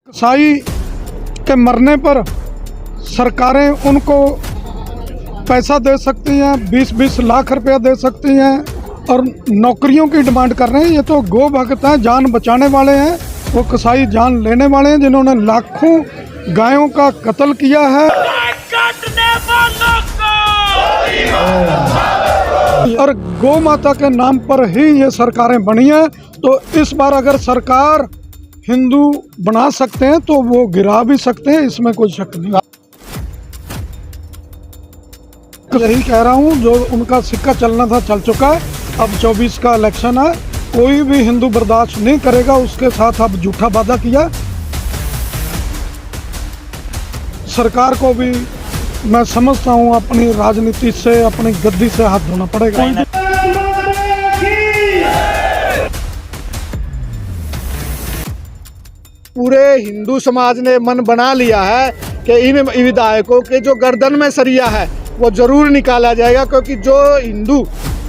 कसाई के मरने पर सरकारें उनको पैसा दे सकती हैं, 20-20 लाख रुपया दे सकती हैं और नौकरियों की डिमांड कर रहे हैं। ये तो गौ भक्त हैं, जान बचाने वाले हैं। वो कसाई जान लेने वाले हैं जिन्होंने लाखों गायों का कत्ल किया है। और गौ माता के नाम पर ही ये सरकारें बनी हैं। तो इस बार अगर सरकार हिंदू बना सकते हैं तो वो गिरा भी सकते हैं, इसमें कोई शक नहीं। यही कह रहा हूँ, जो उनका सिक्का चलना था चल चुका है। अब 24 का इलेक्शन है, कोई भी हिंदू बर्दाश्त नहीं करेगा उसके साथ। अब झूठा वादा किया। सरकार को भी मैं समझता हूँ अपनी राजनीति से, अपनी गद्दी से हाथ धोना पड़ेगा। पूरे हिंदू समाज ने मन बना लिया है कि इन विधायकों के जो गर्दन में सरिया है वो जरूर निकाला जाएगा, क्योंकि जो हिंदू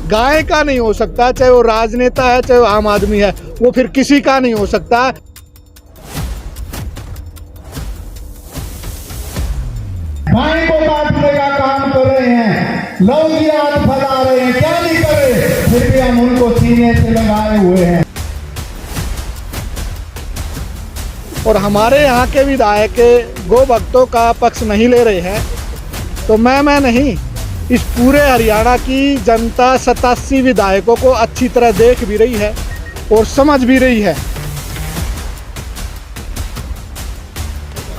गाय का नहीं हो सकता, चाहे वो राजनेता है चाहे वो आम आदमी है, वो फिर किसी का नहीं हो सकता। गाय को काटने का काम कर रहे हैं, लौकियात फैला रहे हैं, क्या नहीं करे, फिर भी हम उनको सीने से लगाए हुए हैं। और हमारे यहाँ के विधायक गौ भक्तों का पक्ष नहीं ले रहे हैं, तो मैं नहीं, इस पूरे हरियाणा की जनता 87 विधायकों को अच्छी तरह देख भी रही है और समझ भी रही है।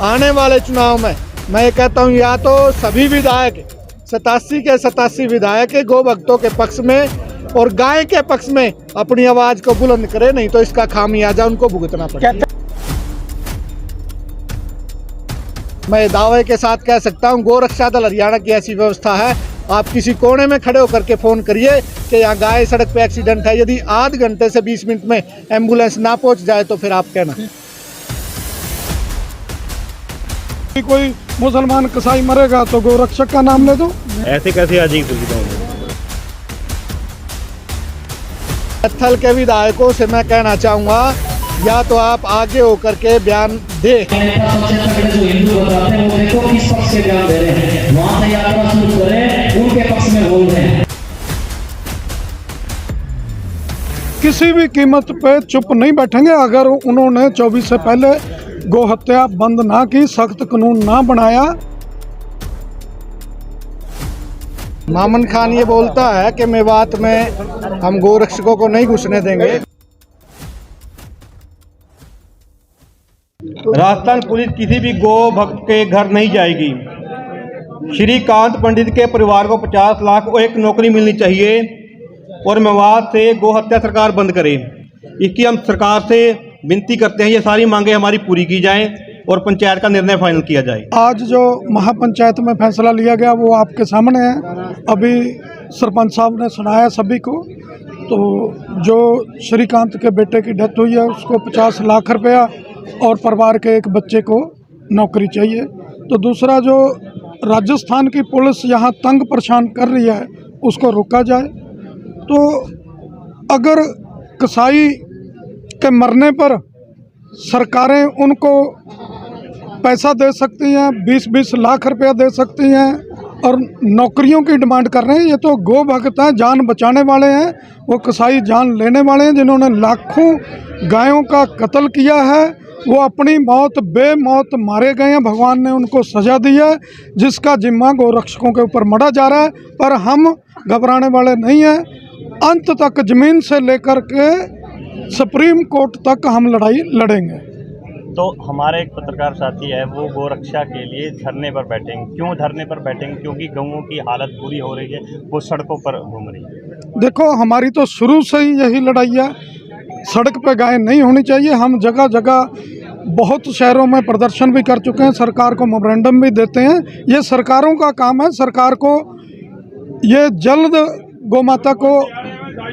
आने वाले चुनाव में मैं ये कहता हूँ, या तो सभी विधायक 87 के 87 विधायक गौ भक्तों के पक्ष में और गाय के पक्ष में अपनी आवाज को बुलंद करे, नहीं तो इसका खामियाजा उनको भुगतना पड़ेगा। मैं दावे के साथ कह सकता हूँ, गौ रक्षा दल हरियाणा की ऐसी व्यवस्था है, आप किसी कोने में खड़े होकर के फ़ोन करिए कि यहाँ गाय सड़क पे एक्सीडेंट है, यदि आध घंटे से 20 मिनट में एम्बुलेंस ना पहुँच जाए तो फिर आप कहना। कोई मुसलमान कसाई मरेगा तो गौ रक्षक का नाम ले दो। ऐसे कैसे अजीब सुविधा। स्थल के विधायकों से मैं कहना चाहूँगा, या तो आप आगे होकर के बयान दें। जो हिंदू बताते हैं वो देखो किस पक्ष से बयान दे रहे हैं, वहां से यात्रा शुरू करें, उनके पक्ष में बोल रहे हैं। किसी भी कीमत पे चुप नहीं बैठेंगे। अगर उन्होंने 24 से पहले गौ हत्या बंद ना की, सख्त कानून ना बनाया। मामन खान ये बोलता है कि मेवात में हम गौ रक्षकों को नहीं घुसने देंगे। राजस्थान पुलिस किसी भी गौ भक्त के घर नहीं जाएगी। श्रीकांत पंडित के परिवार को 50 लाख और एक नौकरी मिलनी चाहिए और मेवात से गौ हत्या सरकार बंद करे। इसकी हम सरकार से विनती करते हैं, ये सारी मांगे हमारी पूरी की जाएं और पंचायत का निर्णय फाइनल किया जाए। आज जो महापंचायत में फैसला लिया गया वो आपके सामने है। अभी सरपंच साहब ने सुनाया सभी को। तो जो श्रीकांत के बेटे की डेथ हुई है उसको 50 लाख रुपया और परिवार के एक बच्चे को नौकरी चाहिए। तो दूसरा, जो राजस्थान की पुलिस यहाँ तंग परेशान कर रही है उसको रोका जाए। तो अगर कसाई के मरने पर सरकारें उनको पैसा दे सकती हैं, 20-20 लाख रुपया दे सकती हैं और नौकरियों की डिमांड कर रहे हैं, ये तो गौ भक्त हैं, जान बचाने वाले हैं। वो कसाई जान लेने वाले हैं जिन्होंने लाखों गायों का कत्ल किया है। वो अपनी मौत बेमौत मारे गए हैं, भगवान ने उनको सजा दी है, जिसका जिम्मा गौ रक्षकों के ऊपर मढ़ा जा रहा है। पर हम घबराने वाले नहीं हैं। अंत तक, जमीन से लेकर के सुप्रीम कोर्ट तक हम लड़ाई लड़ेंगे। तो हमारे एक पत्रकार साथी है, वो गौ रक्षा के लिए धरने पर बैठेंगे। क्यों धरने पर बैठेंगे? क्योंकि गौओं की हालत बुरी हो रही है, वो सड़कों पर घूम रही है। देखो, हमारी तो शुरू से ही यही लड़ाई है, सड़क पे गाय नहीं होनी चाहिए। हम जगह जगह बहुत शहरों में प्रदर्शन भी कर चुके हैं, सरकार को मेमोरेंडम भी देते हैं। ये सरकारों का काम है, सरकार को ये जल्द गौ माता को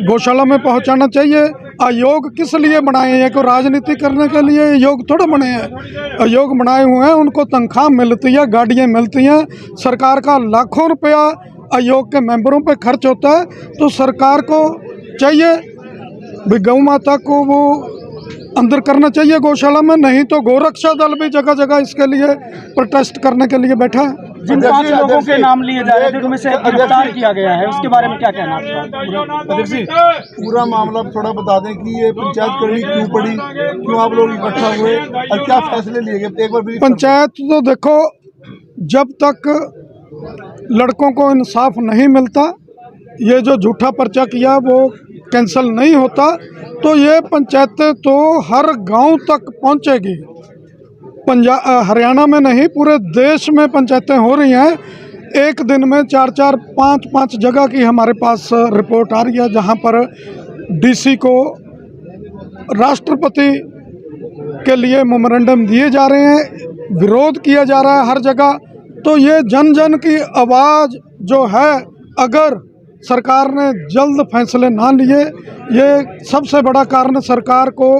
गौशाला में पहुंचाना चाहिए। आयोग किस लिए बनाए हैं? कोई राजनीति करने के लिए आयोग थोड़ा बने हैं। आयोग बनाए हुए हैं, उनको तनख्वाह मिलती है, गाड़ियाँ मिलती हैं, सरकार का लाखों रुपया आयोग के मेंबरों पे खर्च होता है। तो सरकार को चाहिए भी गौ माता को वो अंदर करना चाहिए गौशाला में, नहीं तो गोरक्षा दल भी जगह जगह इसके लिए प्रोटेस्ट करने के लिए बैठा है। जिन 5 लोगों के नाम लिए जा रहे थे उनमें से गिरफ्तार किया गया है, उसके बारे में क्या कहना आपका? अध्यक्ष जी, पूरा मामला थोड़ा बता दें कि ये पंचायत करनी क्यों पड़ी, क्यों आप लोग इकट्ठा हुए और क्या फैसले लिए गए, एक बार brief कर पंचायत तो देखो, जब तक लड़कों को इंसाफ नहीं मिलता, ये जो झूठा पर्चा किया वो कैंसिल नहीं होता, तो ये पंचायतें तो हर गांव तक पहुंचेगी। हरियाणा में नहीं, पूरे देश में पंचायतें हो रही हैं। एक दिन में 4-4, 5-5 जगह की हमारे पास रिपोर्ट आ रही है, जहां पर डीसी को राष्ट्रपति के लिए मेमोरेंडम दिए जा रहे हैं, विरोध किया जा रहा है हर जगह। तो ये जन जन की आवाज़ जो है, अगर सरकार ने जल्द फैसले ना लिए, ये सबसे बड़ा कारण सरकार को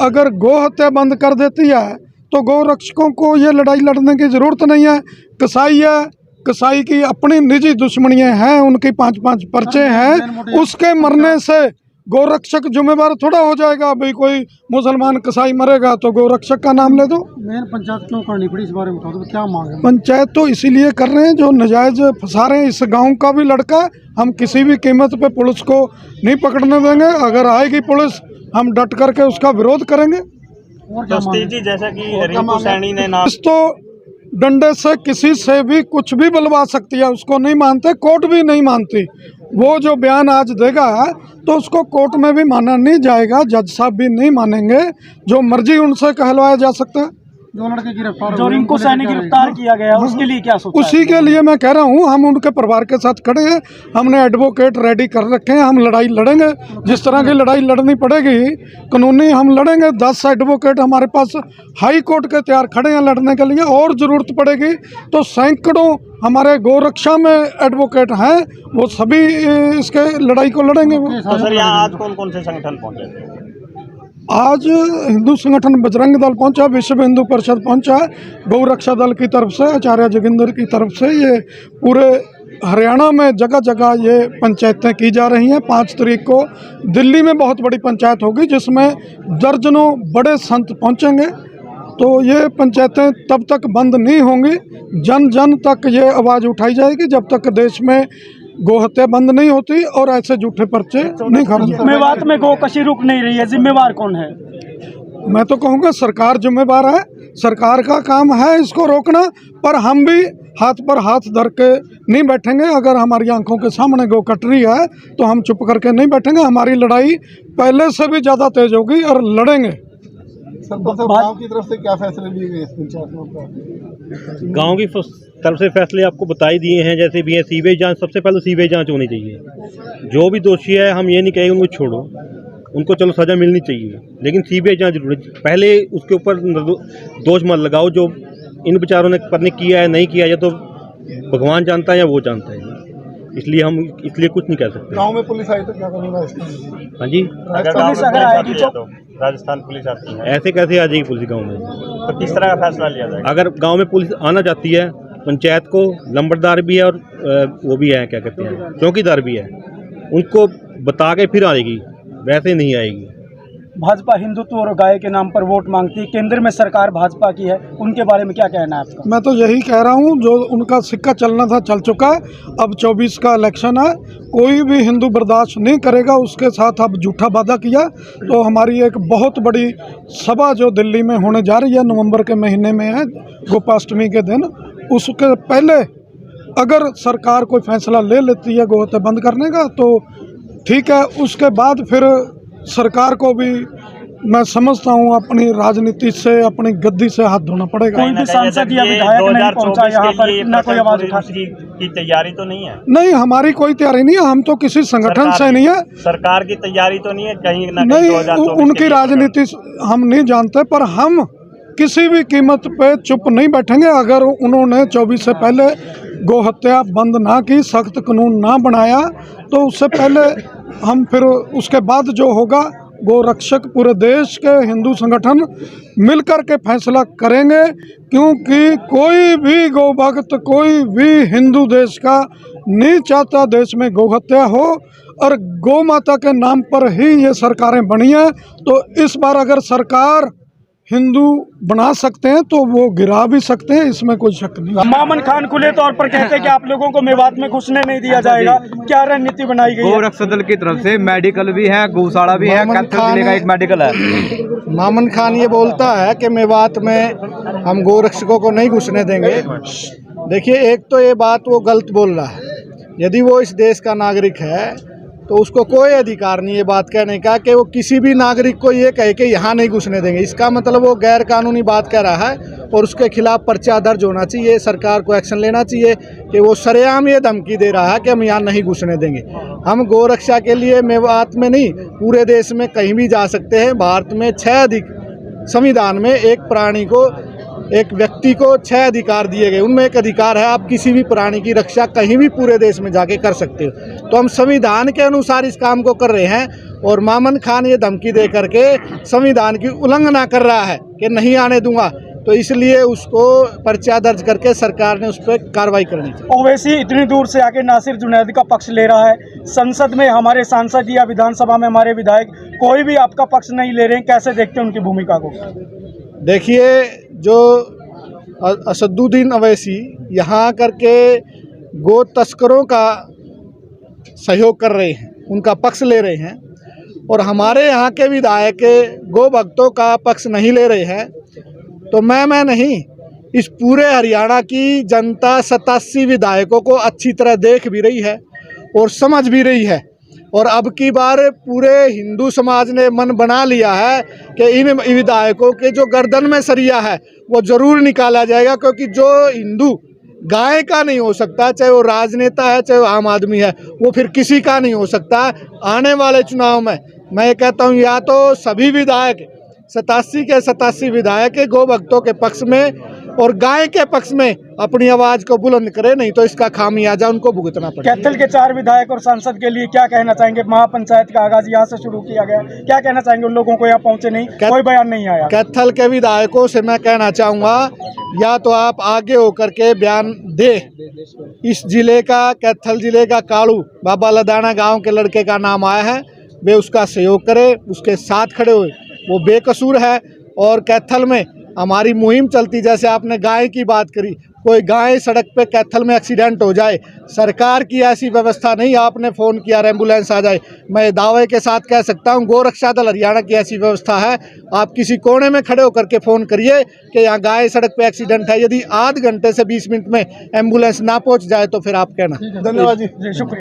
अगर गौ हत्या बंद कर देती है तो गौ रक्षकों को ये लड़ाई लड़ने की ज़रूरत नहीं है। कसाई है, कसाई की अपनी निजी दुश्मनियाँ हैं, उनकी 5-5 पर्चे हैं, उसके मरने से गौरक्षक जिम्मेवार थोड़ा हो जाएगा। भाई कोई मुसलमान कसाई मरेगा तो गौरक्षक का नाम ले दो। मेन पंचायत क्यों करनी पड़ी, इस बारे में बता दो, क्या मांग है? पंचायत तो इसीलिए कर रहे हैं जो नजायज फंसा रहे हैं। इस गांव का भी लड़का, हम किसी भी कीमत पे पुलिस को नहीं पकड़ने देंगे। अगर आएगी पुलिस, हम डट करके उसका विरोध करेंगे। जी, जैसा कि रिंकू सैनी ने नाम, तो डंडे से किसी से भी कुछ भी बुलवा सकती है, उसको नहीं मानते, कोर्ट भी नहीं मानती। वो जो बयान आज देगा तो उसको कोर्ट में भी माना नहीं जाएगा, जज साहब भी नहीं मानेंगे, जो मर्जी उनसे कहलवाया जा सकता है। जो लड़के गिरफ्तार, जो रिंकू सैनी गिरफ्तार किया गया, उसके लिए क्या सोचा? उसी के लिए मैं कह रहा हूँ, हम उनके परिवार के साथ खड़े हैं, हमने एडवोकेट रेडी कर रखे हैं, हम लड़ाई लड़ेंगे। जिस तरह की लड़ाई लड़नी पड़ेगी कानूनी, हम लड़ेंगे। 10 एडवोकेट हमारे पास हाई कोर्ट के तैयार खड़े हैं लड़ने के लिए, और ज़रूरत पड़ेगी तो सैकड़ों हमारे गौरक्षा में एडवोकेट हैं, वो सभी इसके लड़ाई को लड़ेंगे। तो सर, यहाँ आज कौन कौन से संगठन पहुँचे थे? आज हिंदू संगठन बजरंग दल पहुंचा, विश्व हिंदू परिषद पहुंचा, गौ रक्षा दल की तरफ से, आचार्य जोगिंदर की तरफ से, ये पूरे हरियाणा में जगह जगह ये पंचायतें की जा रही हैं। 5 तारीख को दिल्ली में बहुत बड़ी पंचायत होगी, जिसमें दर्जनों बड़े संत पहुंचेंगे। तो ये पंचायतें तब तक बंद नहीं होंगी, जन जन तक ये आवाज़ उठाई जाएगी, जब तक देश में गौ हत्या बंद नहीं होती और ऐसे झूठे पर्चे नहीं खाते। मेवात में गौ कशी रुक नहीं रही है, जिम्मेवार कौन है? मैं तो कहूँगा सरकार जिम्मेवार है, सरकार का काम है इसको रोकना, पर हम भी हाथ पर हाथ धर के नहीं बैठेंगे। अगर हमारी आंखों के सामने गौ कट रही है तो हम चुप करके नहीं बैठेंगे, हमारी लड़ाई पहले से भी ज़्यादा तेज होगी और लड़ेंगे। गाँव की तरफ से क्या फैसले लिए गए इस पंचायत में? गांव की तरफ से फैसले आपको बता ही दिए हैं, जैसे भी है सीवेज जांच, सबसे पहले सीवेज जांच होनी चाहिए। जो भी दोषी है, हम ये नहीं कहेंगे उनको छोड़ो, उनको चलो सज़ा मिलनी चाहिए, लेकिन सीवेज जांच जरूर है। पहले उसके ऊपर दोष मत लगाओ, जो इन बेचारों ने पता किया है नहीं किया, या तो भगवान जानता है या वो जानता है, इसलिए हम कुछ नहीं कह सकते। गाँव में पुलिस आई तो क्या करेंगे इसमें? हाँ जी, अगर आएगी तो राजस्थान पुलिस आती है, ऐसे कैसे आ जाएगी पुलिस गाँव में? तो किस तरह का फैसला लिया जाएगा? अगर गाँव में पुलिस आना चाहती है, पंचायत को लंबरदार भी है और वो भी है, क्या कहते हैं, चौकीदार भी है, उनको बता के फिर आएगी, वैसे नहीं आएगी। भाजपा हिंदुत्व और गाय के नाम पर वोट मांगती है, केंद्र में सरकार भाजपा की है, उनके बारे में क्या कहना है आपका? मैं तो यही कह रहा हूँ, जो उनका सिक्का चलना था चल चुका है। अब 24 का इलेक्शन है, कोई भी हिंदू बर्दाश्त नहीं करेगा। उसके साथ अब झूठा वादा किया, तो हमारी एक बहुत बड़ी सभा जो दिल्ली में होने जा रही है, नवंबर के महीने में है, गोपाष्टमी के दिन। उसके पहले अगर सरकार कोई फैसला ले लेती है गौ हत्या बंद करने का तो ठीक है, उसके बाद फिर सरकार को भी मैं समझता हूँ अपनी राजनीति से, अपनी गद्दी से हाथ धोना पड़ेगा। कोई भी सांसद या विधायक नहीं पहुंचा यहाँ पर, ना कोई आवाज उठा की तैयारी तो नहीं है? नहीं, हमारी कोई तैयारी नहीं है, हम तो किसी संगठन से नहीं है। सरकार की तैयारी तो नहीं है कहीं ना कहीं? नहीं, उनकी राजनीति हम नहीं जानते, पर हम किसी भी कीमत पे चुप नहीं बैठेंगे। अगर उन्होंने 24 से पहले गौ हत्या बंद ना की, सख्त कानून ना बनाया, तो उससे पहले हम फिर उसके बाद जो होगा, गौ रक्षक पूरे देश के हिंदू संगठन मिलकर के फैसला करेंगे, क्योंकि कोई भी गौ भक्त, कोई भी हिंदू देश का नहीं चाहता देश में गौ हत्या हो। और गौ माता के नाम पर ही ये सरकारें बनी हैं। तो इस बार अगर सरकार हिंदू बना सकते हैं तो वो गिरा भी सकते हैं, इसमें कोई शक नहीं। मामन खान खुले तौर पर कहते हैं कि आप लोगों को मेवात में घुसने नहीं दिया जाएगा, क्या रणनीति बनाई गई है? गोरक्षा दल की तरफ से मेडिकल भी है, गौशाला भी है, कैथल जिले का एक मेडिकल है। मामन खान ये बोलता है कि मेवात में हम गोरक्षकों को नहीं घुसने देंगे। देखिए, एक तो ये बात वो गलत बोल रहा है। यदि वो इस देश का नागरिक है तो उसको कोई अधिकार नहीं ये बात कहने का कि वो किसी भी नागरिक को ये कहे कि यहाँ नहीं घुसने देंगे। इसका मतलब वो गैर कानूनी बात कह रहा है और उसके खिलाफ पर्चा दर्ज होना चाहिए। सरकार को एक्शन लेना चाहिए कि वो सरेआम ये धमकी दे रहा है कि हम यहाँ नहीं घुसने देंगे। हम गोरक्षा के लिए मेवात में नहीं, पूरे देश में कहीं भी जा सकते हैं। भारत में 6 संविधान में एक प्राणी को, एक व्यक्ति को 6 अधिकार दिए गए, उनमें एक अधिकार है आप किसी भी प्राणी की रक्षा कहीं भी पूरे देश में जाके कर सकते हो। तो हम संविधान के अनुसार इस काम को कर रहे हैं और मामन खान ये धमकी दे करके संविधान की उल्लंघना कर रहा है कि नहीं आने दूंगा, तो इसलिए उसको पर्चा दर्ज करके सरकार ने उस पर कार्रवाई करनी चाहिए। ओवैसी इतनी दूर से आके नासिर जुनैद का पक्ष ले रहा है, संसद में हमारे सांसद या विधानसभा में हमारे विधायक कोई भी आपका पक्ष नहीं ले रहे हैं, कैसे देखते हैं उनकी भूमिका को? देखिए, जो असदुद्दीन अवैसी यहाँ आकर के गो तस्करों का सहयोग कर रहे हैं, उनका पक्ष ले रहे हैं, और हमारे यहाँ के विधायक गो भक्तों का पक्ष नहीं ले रहे हैं, तो मैं नहीं, इस पूरे हरियाणा की जनता 87 विधायकों को अच्छी तरह देख भी रही है और समझ भी रही है। और अब की बार पूरे हिंदू समाज ने मन बना लिया है कि इन विधायकों के जो गर्दन में सरिया है वो ज़रूर निकाला जाएगा, क्योंकि जो हिंदू गाय का नहीं हो सकता, चाहे वो राजनेता है चाहे वो आम आदमी है, वो फिर किसी का नहीं हो सकता। आने वाले चुनाव में मैं ये कहता हूँ, या तो सभी विधायक 87 के 87 विधायक गौ भक्तों के पक्ष में और गाय के पक्ष में अपनी आवाज़ को बुलंद करे, नहीं तो इसका खामियाजा उनको भुगतना पड़ेगा। कैथल के 4 विधायक और सांसद के लिए क्या कहना चाहेंगे? महापंचायत का आगाज यहाँ से शुरू किया गया, क्या कहना चाहेंगे उन लोगों को? यहाँ पहुँचे नहीं, कोई बयान नहीं आया। कैथल के विधायकों से मैं कहना चाहूँगा, या तो आप आगे होकर के बयान दे। इस जिले का, कैथल जिले का कालू बाबा लदाना गाँव के लड़के का नाम आया है, वे उसका सहयोग करे, उसके साथ खड़े हुए, वो बेकसूर है। और कैथल में हमारी मुहिम चलती, जैसे आपने गाय की बात करी, कोई गाय सड़क पे कैथल में एक्सीडेंट हो जाए, सरकार की ऐसी व्यवस्था नहीं आपने फ़ोन किया और एम्बुलेंस आ जाए। मैं दावे के साथ कह सकता हूँ, गोरक्षा दल हरियाणा की ऐसी व्यवस्था है। आप किसी कोने में खड़े होकर के फ़ोन करिए कि यहाँ गाय सड़क पे एक्सीडेंट है, यदि आध घंटे से 20 मिनट में एम्बुलेंस ना पहुँच जाए तो फिर आप कहना। धन्यवाद जी, शुक्रिया।